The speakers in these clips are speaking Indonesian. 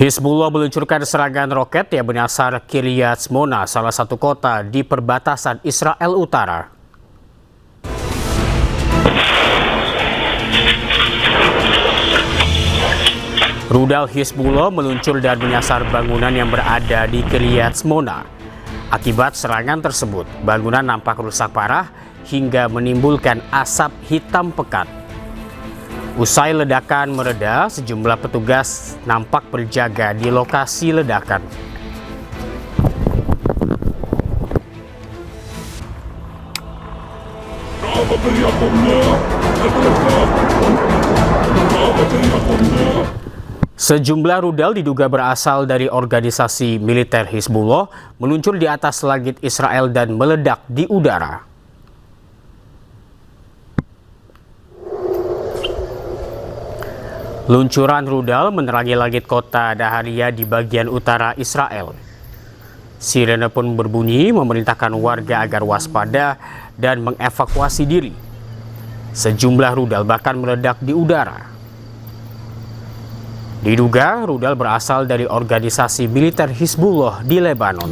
Hizbullah meluncurkan serangan roket yang menyasar Kiryat Shmona, salah satu kota di perbatasan Israel Utara. Rudal Hizbullah meluncur dan menyasar bangunan yang berada di Kiryat Shmona. Akibat serangan tersebut, bangunan nampak rusak parah hingga menimbulkan asap hitam pekat. Usai ledakan mereda, sejumlah petugas nampak berjaga di lokasi ledakan. Sejumlah rudal diduga berasal dari organisasi militer Hizbullah meluncur di atas langit Israel dan meledak di udara. Luncuran rudal menerangi langit kota Daharia di bagian utara Israel. Sirene pun berbunyi memerintahkan warga agar waspada dan mengevakuasi diri. Sejumlah rudal bahkan meledak di udara. Diduga rudal berasal dari organisasi militer Hizbullah di Lebanon.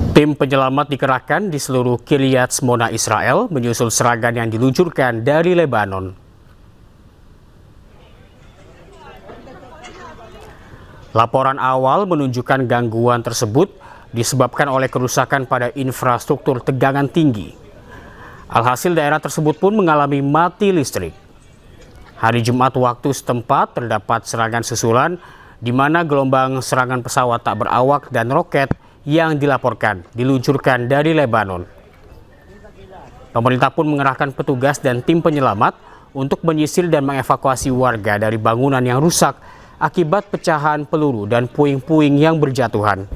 Tim penyelamat dikerahkan di seluruh Kiryat Shmona Israel menyusul serangan yang diluncurkan dari Lebanon. Laporan awal menunjukkan gangguan tersebut disebabkan oleh kerusakan pada infrastruktur tegangan tinggi. Alhasil daerah tersebut pun mengalami mati listrik. Hari Jumat waktu setempat terdapat serangan susulan di mana gelombang serangan pesawat tak berawak dan roket yang dilaporkan diluncurkan dari Lebanon. Pemerintah pun mengerahkan petugas dan tim penyelamat untuk menyisir dan mengevakuasi warga dari bangunan yang rusak akibat pecahan peluru dan puing-puing yang berjatuhan.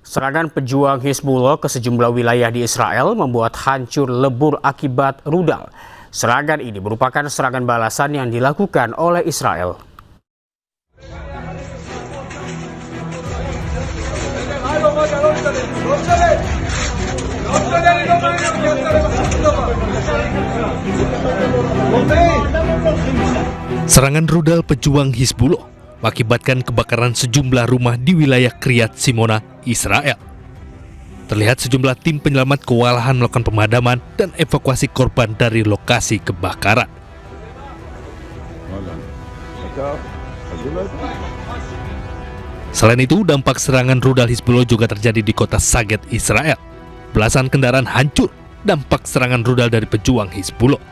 Serangan pejuang Hizbullah ke sejumlah wilayah di Israel membuat hancur lebur akibat rudal. Serangan ini merupakan serangan balasan yang dilakukan oleh Israel. Serangan rudal pejuang Hizbullah mengakibatkan kebakaran sejumlah rumah di wilayah Kiryat Shmona, Israel. Terlihat sejumlah tim penyelamat kewalahan melakukan pemadaman dan evakuasi korban dari lokasi kebakaran. Selain itu, dampak serangan rudal Hizbullah juga terjadi di kota Saget, Israel. Belasan kendaraan hancur dampak serangan rudal dari pejuang Hizbullah.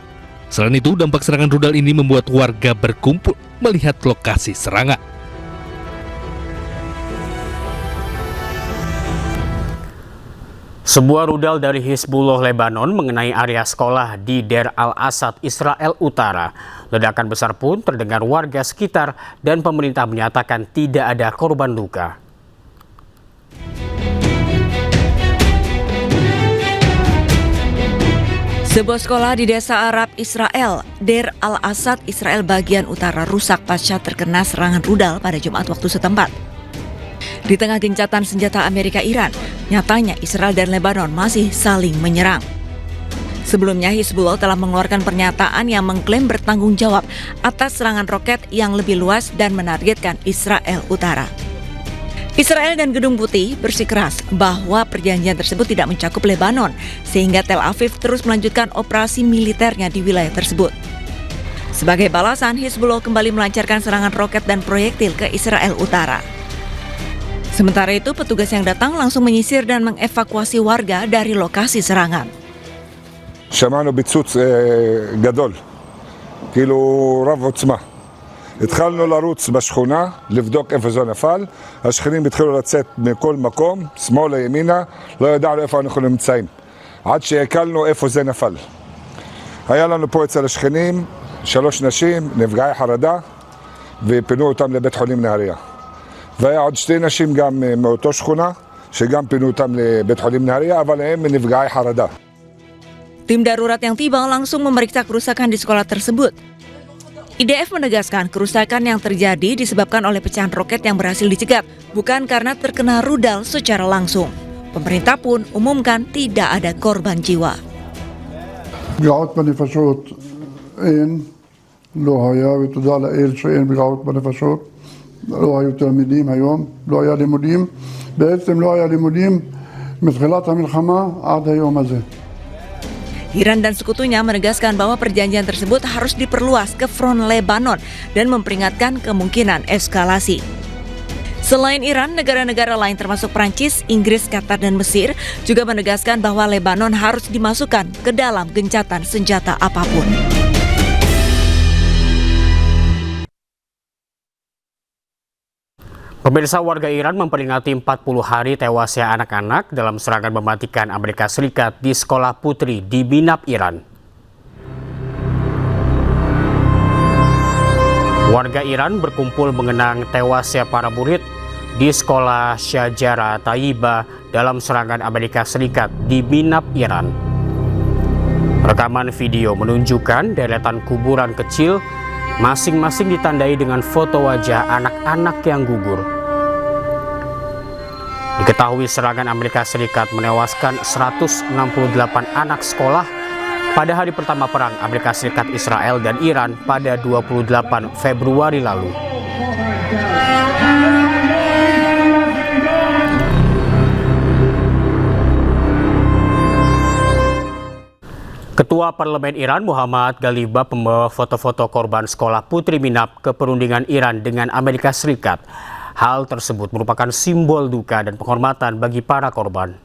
Selain itu, dampak serangan rudal ini membuat warga berkumpul melihat lokasi serangan. Sebuah rudal dari Hizbullah Lebanon mengenai area sekolah di Deir al-Asad, Israel Utara. Ledakan besar pun terdengar warga sekitar dan pemerintah menyatakan tidak ada korban luka. Sebuah sekolah di desa Arab Israel, Deir al-Asad, Israel bagian utara rusak pasca terkena serangan rudal pada Jumat waktu setempat. Di tengah gencatan senjata Amerika-Iran, nyatanya Israel dan Lebanon masih saling menyerang. Sebelumnya, Hizbullah telah mengeluarkan pernyataan yang mengklaim bertanggung jawab atas serangan roket yang lebih luas dan menargetkan Israel Utara. Israel dan Gedung Putih bersikeras bahwa perjanjian tersebut tidak mencakup Lebanon, sehingga Tel Aviv terus melanjutkan operasi militernya di wilayah tersebut. Sebagai balasan, Hizbullah kembali melancarkan serangan roket dan proyektil ke Israel Utara. Sementara itu, petugas yang datang langsung menyisir dan mengevakuasi warga dari lokasi serangan. שמענו ביצוץ גדול, כאילו רב עוצמה. התחלנו לרוץ בשכונה, לבדוק איפה זה נפל. השכנים התחילו לצאת מכל מקום, שמאלה ימינה, לא ידענו איפה אנחנו נמצאים. עד שהקלנו איפה זה נפל. היה לנו פה אצל השכנים 3 נשים, נפגעי חרדה, ופינו אותם לבית חולים נהריה. והיה עוד 2 נשים גם מאותו שכונה, שגם פינו אותם לבית חולים נהריה, אבל הם נפגעי חרדה. Tim darurat yang tiba langsung memeriksa kerusakan di sekolah tersebut. IDF menegaskan kerusakan yang terjadi disebabkan oleh pecahan roket yang berhasil dicegat, bukan karena terkena rudal secara langsung. Pemerintah pun umumkan tidak ada korban jiwa. بقعد بنفشوت إن لو هيا وتدال إيل شيء بقعد بنفشوت لو هيا تلميذين هيوم لو هيا لمديم بعثم لو هيا لمديم مثلاتها ملحمة عاد يوم هذا. Iran dan sekutunya menegaskan bahwa perjanjian tersebut harus diperluas ke front Lebanon dan memperingatkan kemungkinan eskalasi. Selain Iran, negara-negara lain termasuk Prancis, Inggris, Qatar, dan Mesir juga menegaskan bahwa Lebanon harus dimasukkan ke dalam gencatan senjata apapun. Pemirsa, warga Iran memperingati 40 hari tewasnya anak-anak dalam serangan mematikan Amerika Serikat di sekolah putri di Minab, Iran. Warga Iran berkumpul mengenang tewasnya para murid di sekolah Syajara Tayyiba dalam serangan Amerika Serikat di Minab, Iran. Rekaman video menunjukkan deretan kuburan kecil masing-masing ditandai dengan foto wajah anak-anak yang gugur. Diketahui serangan Amerika Serikat menewaskan 168 anak sekolah pada hari pertama perang Amerika Serikat, Israel, dan Iran pada 28 Februari lalu. Ketua Parlemen Iran Muhammad Ghalibaf membawa foto-foto korban sekolah putri Minab ke perundingan Iran dengan Amerika Serikat. Hal tersebut merupakan simbol duka dan penghormatan bagi para korban.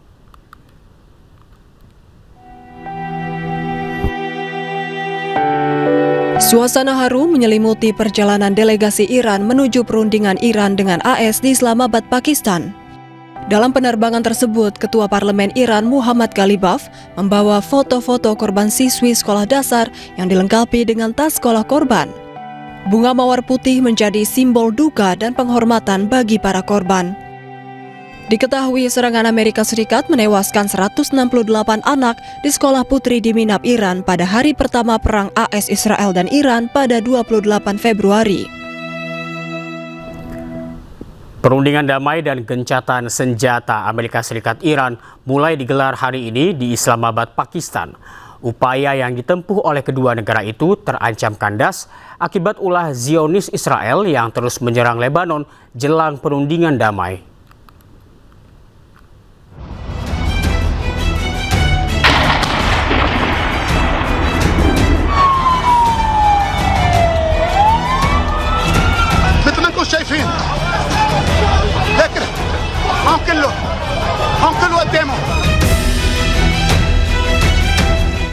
Suasana haru menyelimuti perjalanan delegasi Iran menuju perundingan Iran dengan AS di Islamabad, Pakistan. Dalam penerbangan tersebut, Ketua Parlemen Iran Muhammad Ghalibaf membawa foto-foto korban siswi sekolah dasar yang dilengkapi dengan tas sekolah korban. Bunga mawar putih menjadi simbol duka dan penghormatan bagi para korban. Diketahui serangan Amerika Serikat menewaskan 168 anak di sekolah putri di Minab, Iran pada hari pertama perang AS Israel dan Iran pada 28 Februari. Perundingan damai dan gencatan senjata Amerika Serikat Iran mulai digelar hari ini di Islamabad, Pakistan. Upaya yang ditempuh oleh kedua negara itu terancam kandas akibat ulah Zionis Israel yang terus menyerang Lebanon jelang perundingan damai.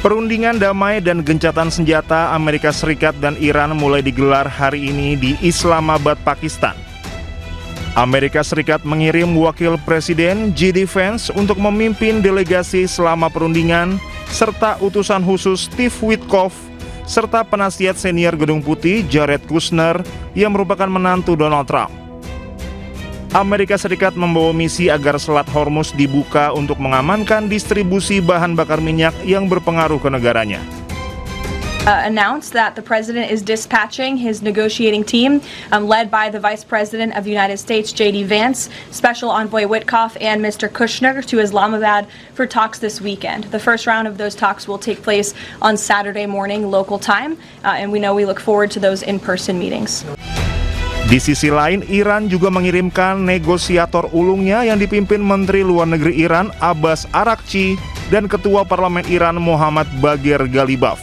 Perundingan damai dan gencatan senjata Amerika Serikat dan Iran mulai digelar hari ini di Islamabad, Pakistan. Amerika Serikat mengirim wakil presiden J.D. Vance untuk memimpin delegasi selama perundingan, serta utusan khusus Steve Witkoff, serta penasihat senior Gedung Putih Jared Kushner yang merupakan menantu Donald Trump. Amerika Serikat membawa misi agar Selat Hormuz dibuka untuk mengamankan distribusi bahan bakar minyak yang berpengaruh ke negaranya. Announced that the president is dispatching his negotiating team, led by the Vice President of the United States, J.D. Vance, Special Envoy Witkoff, and Mr. Kushner to Islamabad for talks this weekend. The first round of those talks will take place on Saturday morning local time, and we look forward to those in-person meetings. Di sisi lain, Iran juga mengirimkan negosiator ulungnya yang dipimpin Menteri Luar Negeri Iran Abbas Araghchi dan Ketua Parlemen Iran Muhammad Bagher Ghalibaf.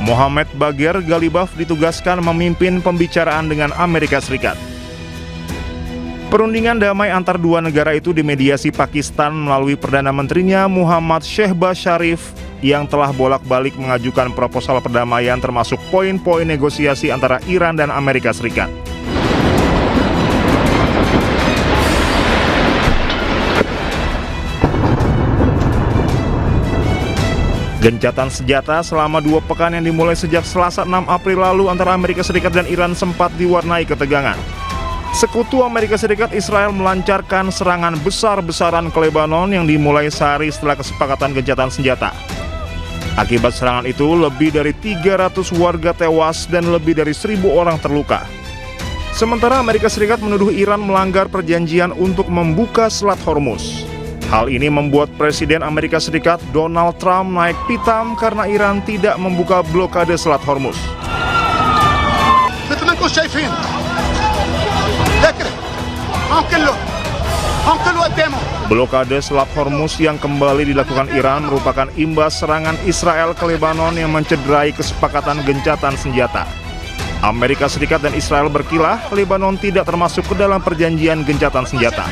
Muhammad Bagher Ghalibaf ditugaskan memimpin pembicaraan dengan Amerika Serikat. Perundingan damai antar dua negara itu dimediasi Pakistan melalui Perdana Menterinya Muhammad Shehbaz Sharif yang telah bolak-balik mengajukan proposal perdamaian termasuk poin-poin negosiasi antara Iran dan Amerika Serikat. Gencatan senjata selama 2 pekan yang dimulai sejak Selasa 6 April lalu antara Amerika Serikat dan Iran sempat diwarnai ketegangan. Sekutu Amerika Serikat Israel melancarkan serangan besar-besaran ke Lebanon yang dimulai sehari setelah kesepakatan gencatan senjata. Akibat serangan itu, lebih dari 300 warga tewas dan lebih dari 1.000 orang terluka. Sementara Amerika Serikat menuduh Iran melanggar perjanjian untuk membuka Selat Hormuz. Hal ini membuat Presiden Amerika Serikat Donald Trump naik pitam karena Iran tidak membuka blokade Selat Hormuz. Blokade Selat Hormuz yang kembali dilakukan Iran merupakan imbas serangan Israel ke Lebanon yang mencederai kesepakatan gencatan senjata. Amerika Serikat dan Israel berkilah, Lebanon tidak termasuk ke dalam perjanjian gencatan senjata.